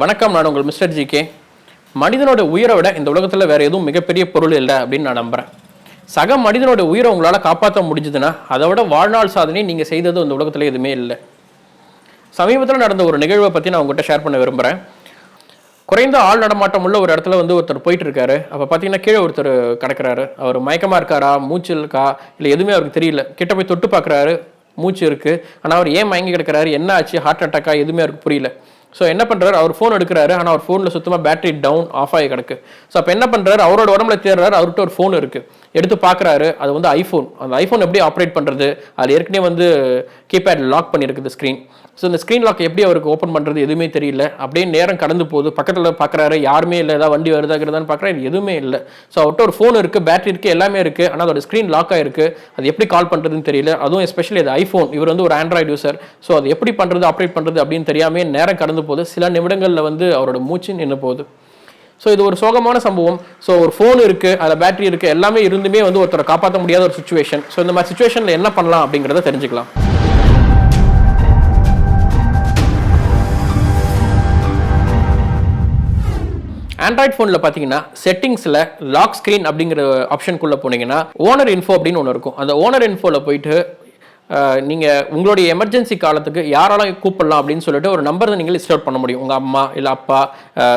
வணக்கம், நான் உங்கள் Mr.GK. மனிதனோட உயிரை விட இந்த உலகத்தில் வேற எதுவும் மிகப்பெரிய பொருள் இல்லை அப்படின்னு நான் நம்புறேன். சக மனிதனோட உயிரை உங்களால் காப்பாற்ற முடிஞ்சதுன்னா அதை விட வாழ்நாள் சாதனை நீங்கள் செய்தது இந்த உலகத்தில் எதுவுமே இல்லை. சமீபத்தில் நடந்த ஒரு நிகழ்வை பற்றி நான் உங்கள்கிட்ட ஷேர் பண்ண விரும்புகிறேன். குறைந்த ஆள் நடமாட்டம் உள்ள ஒரு இடத்துல ஒருத்தர் போயிட்டு இருக்காரு. அப்போ பார்த்தீங்கன்னா கீழே ஒருத்தர் கிடக்கிறாரு. அவர் மயக்கமாக இருக்காரா, மூச்சு இருக்கா, இல்லை எதுவுமே அவருக்கு தெரியல. கிட்ட போய் தொட்டு பார்க்குறாரு, மூச்சு இருக்குது. ஆனால் அவர் ஏன் மயங்கி கிடக்கிறாரு, என்ன ஆச்சு, ஹார்ட் அட்டாக்கா, எதுவுமே அவருக்கு புரியல. ஸோ என்ன பண்ணுறாரு, அவர் ஃபோன் எடுக்கிறாரு. ஆனால் அவர் ஃபோனில் சுத்தமாக பேட்டரி டவுன் ஆஃப் ஆகி கிடக்கு. ஸோ அப்போ என்ன பண்ணுறாரு, அவரோட உடம்புல தேடுறாரு. அவர்கிட்ட ஒரு ஃபோன் இருக்குது. எடுத்து பார்க்குறாரு, அது ஐஃபோன். அந்த ஐஃபோன் எப்படி ஆப்ரேட் பண்ணுறது, அது ஏற்கனவே கீபேட் லாக் பண்ணியிருக்குது ஸ்க்ரீன். ஸோ இந்த ஸ்க்ரீன் லாக் எப்படி அவருக்கு ஓப்பன் பண்ணுறது எதுவுமே தெரியல. அப்படியே நேரம் கடந்து போகுது. பக்கத்தில் பார்க்குறாரு, யாருமே இல்லை. ஏதாவது வண்டி வருதாகிறதான்னு பார்க்குறாரு, இது எதுவுமே இல்லை. ஸோ அவர்கிட்ட ஒரு ஃபோன் இருக்குது, பேட்டரி இருக்குது, எல்லாமே இருக்குது. ஆனால் அதோட ஸ்க்ரீன் லாக் ஆகிருக்கு. அது எப்படி கால் பண்ணுறதுன்னு தெரியல. அதுவும் எஸ்பெஷலி அது ஐஃபோன். இவர் ஒரு ஆண்ட்ராய்டு யூசர். ஸோ அது எப்படி பண்ணுறது, ஆப்ரேட் பண்ணுறது அப்படின்னு தெரியாமல் நேரம் கடந்து போகுது. சில நிமிடங்களில் அவரோட மூச்சு நின்று போகுது. ஸோ இது ஒரு சோகமான சம்பவம். ஸோ ஒரு ஃபோன் இருக்குது, அதில் பேட்டரி இருக்குது, எல்லாமே இருந்துமே ஒருத்தரை காப்பாற்ற முடியாத ஒரு சுச்சுவேஷன். ஸோ இந்த மாதிரி சுச்சுவேஷனில் என்ன பண்ணலாம் அப்படிங்கிறத தெரிஞ்சுக்கலாம். ஆண்ட்ராய்ட் ஃபோனில் பார்த்தீங்கன்னா செட்டிங்ஸில் லாக் ஸ்க்ரீன் அப்படிங்கிற ஆப்ஷனுக்குள்ளே போனீங்கன்னா ஓனர் இன்ஃபோ அப்படின்னு ஒன்று இருக்கும். அந்த ஓனர் இன்ஃபோவில் போயிட்டு நீங்கள் உங்களுடைய எமர்ஜென்சி காலத்துக்கு யாராலும் கூப்பிடலாம் அப்படின்னு சொல்லிட்டு ஒரு நம்பரை நீங்கள் லிஸ்ட் அவுட் பண்ண முடியும். உங்கள் அம்மா இல்லை அப்பா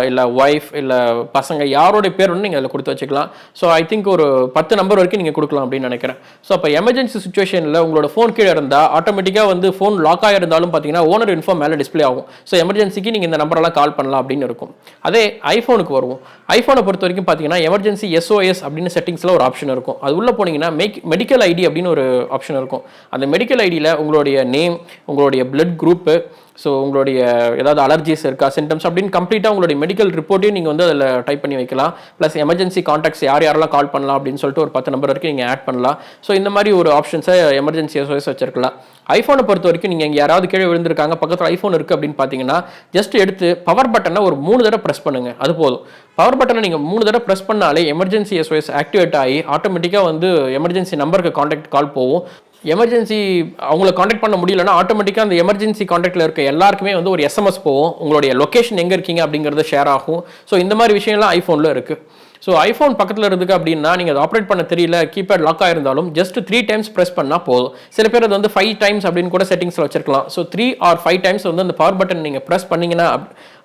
இல்லை ஒய்ஃப் இல்லை பசங்க யாரோடைய பேர் நீங்கள் அதில் கொடுத்து வச்சுக்கலாம். ஸோ ஐ திங்க் ஒரு 10 நம்பர் வரைக்கும் நீங்கள் கொடுக்கலாம் அப்படின்னு நினைக்கிறேன். ஸோ அப்போ எமர்ஜென்சி சுச்சுவேஷனில் உங்களோட ஃபோன் கீழே இருந்தால் ஆட்டோமேட்டிக்காக ஃபோன் லாக் ஆகிருந்தாலும் பார்த்தீங்கன்னா ஓனர் இன்ஃபோ மேலே டிஸ்பிளே ஆகும். ஸோ எமர்ஜென்சிக்கு நீங்கள் இந்த நம்பரெல்லாம் கால் பண்ணலாம் அப்படின்னு இருக்கும். அதே ஐஃபோனுக்கு வருவோம். ஐஃபோனை பொறுத்த வரைக்கும் பார்த்தீங்கன்னா எமர்ஜென்சி SOS அப்படின்னு செட்டிங்ஸில் ஒரு ஆப்ஷன் இருக்கும். அது உள்ளே போனீங்கன்னா மெடிக்கல் ஐடி அப்படின்னு ஒரு ஆப்ஷன் இருக்கும். அந்த மெடிக்கல் ஐடியில் உங்களுடைய நேம், உங்களுடைய பிளட் குரூப்பு, ஸோ உங்களுடைய ஏதாவது அலர்ஜிஸ் இருக்கா, சிம்டம்ஸ் அப்படின்னு கம்ப்ளீட்டாக உங்களுடைய மெடிக்கல் ரிப்போர்ட்டையும் நீங்கள் அதில் டைப் பண்ணி வைக்கலாம். ப்ளஸ் எமர்ஜென்சி கான்டாக்ட்ஸ் யாரெல்லாம் கால் பண்ணலாம் அப்படின்னு சொல்லிட்டு ஒரு 10 நம்பர் வரைக்கும் நீங்கள் ஆட் பண்ணலாம். ஸோ இந்த மாதிரி ஒரு ஆப்ஷன்ஸை எமர்ஜென்சி SOS வச்சிருக்கலாம். ஐஃபோனை பொறுத்த வரைக்கும் நீங்கள் இங்கே யாராவது கீழே விழுந்திருக்காங்க, பக்கத்தில் ஐஃபோன் இருக்குது அப்படின்னு பார்த்தீங்கன்னா ஜஸ்ட் எடுத்து பவர் பட்டனை ஒரு 3 தடவை ப்ரெஸ் பண்ணுங்கள், அது போதும். பவர் பட்டனை நீங்கள் 3 தடவை ப்ரெஸ் பண்ணாலே எமர்ஜென்சி SOS ஆக்டிவேட் ஆகி ஆட்டோமேட்டிக்காக எமர்ஜென்சி நம்பருக்கு கான்டாக்ட் கால் போகும். எமர்ஜென்சி அவங்கள காண்டாக்ட் பண்ண முடியலன்னா ஆட்டோமேட்டிக்காக அந்த எமர்ஜென்சி காண்டாக்டில் இருக்க எல்லாருக்குமே ஒரு SMS போகும். உங்களுடைய லொக்கேஷன் எங்கே இருக்கீங்க அப்படிங்கிறத ஷேர் ஆகும். ஸோ இந்த மாதிரி விஷயம்லாம் ஐஃபோனில் இருக்குது. ஸோ ஐஃபோன் பக்கத்தில் இருக்குது அப்படின்னா நீங்கள் அதை ஆப்ரேட் பண்ண தெரியல, கீபேட் லாக் ஆயிருந்தாலும் ஜஸ்ட் 3 டைம்ஸ் ப்ரெஸ் பண்ணால் போதும். சில பேர் அது 5 டைம்ஸ் அப்படின்னு கூட செட்டிங்ஸில் வச்சிருக்கலாம். ஸோ 3 or 5 டைம்ஸ் அந்த பவர் பட்டன் நீங்கள் ப்ரெஸ் பண்ணிங்கன்னா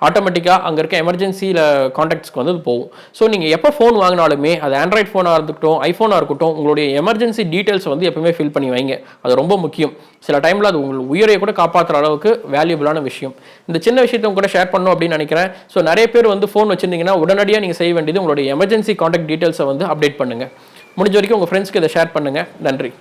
ஆட்டோமேட்டிக்காக அங்கே இருக்க எமர்ஜென்சியில் காண்டாக்ட்ஸ்க்கு அது போகும். ஸோ நீங்கள் எப்போ ஃபோன் வாங்கினாலுமே அது ஆண்ட்ராய்ட் ஃபோனாக இருக்கட்டும், ஐஃபோனாக இருக்கட்டும், உங்களுடைய எமர்ஜென்சி டீட்டெயில்ஸ் எப்பவுமே ஃபில் பண்ணி வைங்க. அது ரொம்ப முக்கியம். சில டைமில் அது உங்கள் உயிரை கூட காப்பாற்றுற அளவுக்கு வேல்யூபிளான விஷயம். இந்த சின்ன விஷயத்தை கூட ஷேர் பண்ணணும் அப்படின்னு நினைக்கிறேன். ஸோ நிறைய பேர் ஃபோன் வச்சிருந்தீங்கன்னா உடனடியாக நீங்கள் செய்ய வேண்டியது உங்களுடைய எமர்ஜென்சி காண்டாக்ட் டீட்டெயில்ஸை அப்டேட் பண்ணுங்கள். முடிஞ்ச வரைக்கும் உங்கள் ஃப்ரெண்ட்ஸ்க்கு இதை ஷேர் பண்ணுங்கள். நன்றி.